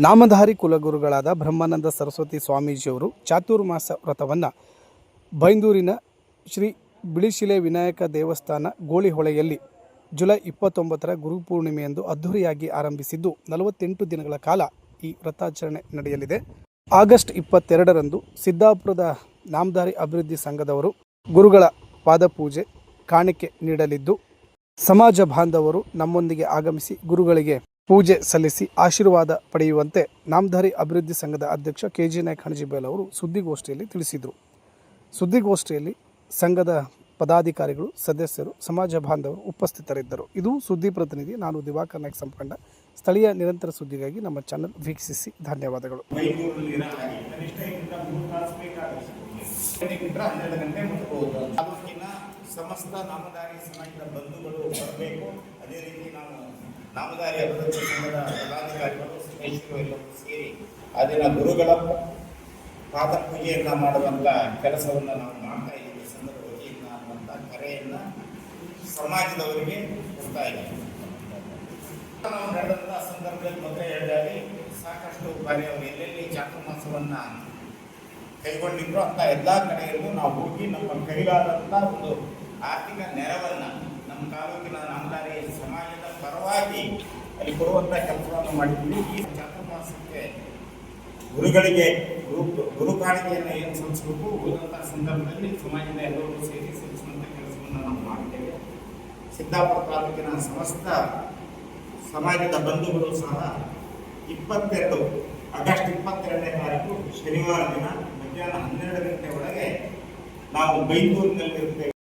ನಾಮಧಾರಿ ಕುಲಗುರುಗಳಾದ ಬ್ರಹ್ಮಾನಂದ ಸರಸ್ವತಿ ಸ್ವಾಮೀಜಿಯವರು ಚಾತುರ್ಮಾಸ ವ್ರತವನ್ನು ಬೈಂದೂರಿನ ಶ್ರೀ ಬಿಳಿಶಿಲೆ ವಿನಾಯಕ ದೇವಸ್ಥಾನ ಗೋಳಿಹೊಳೆಯಲ್ಲಿ ಜುಲೈ 29ರ ಗುರುಪೂರ್ಣಿಮೆಯಂದು ಅದ್ಧೂರಿಯಾಗಿ ಆರಂಭಿಸಿದ್ದು 48 ದಿನಗಳ ಕಾಲ ಈ ವ್ರತಾಚರಣೆ ನಡೆಯಲಿದೆ. ಆಗಸ್ಟ್ 22ರಂದು ಸಿದ್ದಾಪುರದ ನಾಮಧಾರಿ ಅಭಿವೃದ್ಧಿ ಸಂಘದವರು ಗುರುಗಳ ಪಾದಪೂಜೆ ಕಾಣಿಕೆ ನೀಡಲಿದ್ದು, ಸಮಾಜ ಬಾಂಧವರು ನಮ್ಮೊಂದಿಗೆ ಆಗಮಿಸಿ ಗುರುಗಳಿಗೆ ಪೂಜೆ ಸಲ್ಲಿಸಿ ಆಶೀರ್ವಾದ ಪಡೆಯುವಂತೆ ನಾಮಧಾರಿ ಅಭಿವೃದ್ಧಿ ಸಂಘದ ಅಧ್ಯಕ್ಷ KG ನಾಯಕ್ ಹಣಜಿಬೈಲ್ ಅವರು ಸುದ್ದಿಗೋಷ್ಠಿಯಲ್ಲಿ ತಿಳಿಸಿದರು. ಸುದ್ದಿಗೋಷ್ಠಿಯಲ್ಲಿ ಸಂಘದ ಪದಾಧಿಕಾರಿಗಳು, ಸದಸ್ಯರು, ಸಮಾಜ ಬಾಂಧವರು ಉಪಸ್ಥಿತರಿದ್ದರು. ಇದು ಸುದ್ದಿ ಪ್ರತಿನಿಧಿ, ನಾನು ದಿವಾಕರ್ ನಾಯಕ್ ಸಂಪಂಡ. ಸ್ಥಳೀಯ ನಿರಂತರ ಸುದ್ದಿಗಾಗಿ ನಮ್ಮ ಚಾನಲ್ ವೀಕ್ಷಿಸಿ. ಧನ್ಯವಾದಗಳು. ಸಮಸ್ತ ನಾಮಧಾರಿ ಸಮಾಜದ ಬಂಧುಗಳು ಬರಬೇಕು. ಅದೇ ರೀತಿ ನಾವು ನಾಮಧಾರಿ ಅಭಿವೃದ್ಧಿ ಸಂಘದ ಪದಾಧಿಕಾರಿಗಳು ಸ್ನೇಹಿತರು ಎಲ್ಲರೂ ಸೇರಿ ಆ ದಿನ ಗುರುಗಳ ಪಾದ ಪೂಜೆಯನ್ನು ಮಾಡುವಂಥ ಕೆಲಸವನ್ನು ನಾವು ಮಾಡ್ತಾ ಇದ್ದೀವಿ. ಸಂಘದ ವತಿಯಿಂದ ಅನ್ನುವಂಥ ಕರೆಯನ್ನು ಸಮಾಜದವರಿಗೆ ಕೊಡ್ತಾ ಇದ್ದೀವಿ. ನಾವು ನಡೆದಂಥ ಸಂದರ್ಭದಲ್ಲಿ ಮೊದಲೇ ಹೇಳಿದಾಗ ಸಾಕಷ್ಟು ಬಾರಿ ಅವರು ಎಲ್ಲೆಲ್ಲಿ ಚಾತುರ್ಮಾಸವನ್ನು ಕೈಗೊಂಡಿದ್ರು ಅಂತ ಎಲ್ಲ ಕಡೆಯಲ್ಲೂ ನಾವು ಹೋಗಿ ನಮ್ಮ ಕೈಲಾದಂಥ ಒಂದು ಆರ್ಥಿಕ ನೆರವನ್ನು ನಮ್ಮ ತಾಲೂಕಿನ ನಾಮಧಾರಿ ಸಮಾಜದ ಪರವಾಗಿ ಅಲ್ಲಿ ಕೊಡುವಂಥ ಕೆಲಸವನ್ನು ಮಾಡಿದ್ವಿ. ಈ ಚಾತುರ್ಮಾಸಕ್ಕೆ ಗುರುಗಳಿಗೆ ಗುರು ಕಾಣಿಕೆಯನ್ನು ಏನು ಸಲ್ಲಿಸಬೇಕು, ಉಳಿದಂಥ ಸಂದರ್ಭದಲ್ಲಿ ಸಮಾಜದ ಎಲ್ಲರೂ ಸೇರಿ ಸಲ್ಲಿಸುವಂಥ ಕೆಲಸವನ್ನು ನಾವು ಮಾಡ್ತೇವೆ. ಸಿದ್ದಾಪುರ ತಾಲೂಕಿನ ಸಮಸ್ತ ಸಮಾಜದ ಬಂಧುಗಳು ಸಹ 22 ಆಗಸ್ಟ್ 22ನೇ ತಾರೀಕು ಶನಿವಾರ ದಿನ ಮಧ್ಯಾಹ್ನ 12 ಗಂಟೆ ಒಳಗೆ ನಾವು ಬೈಂದೂರಿನಲ್ಲಿರ್ತೇವೆ.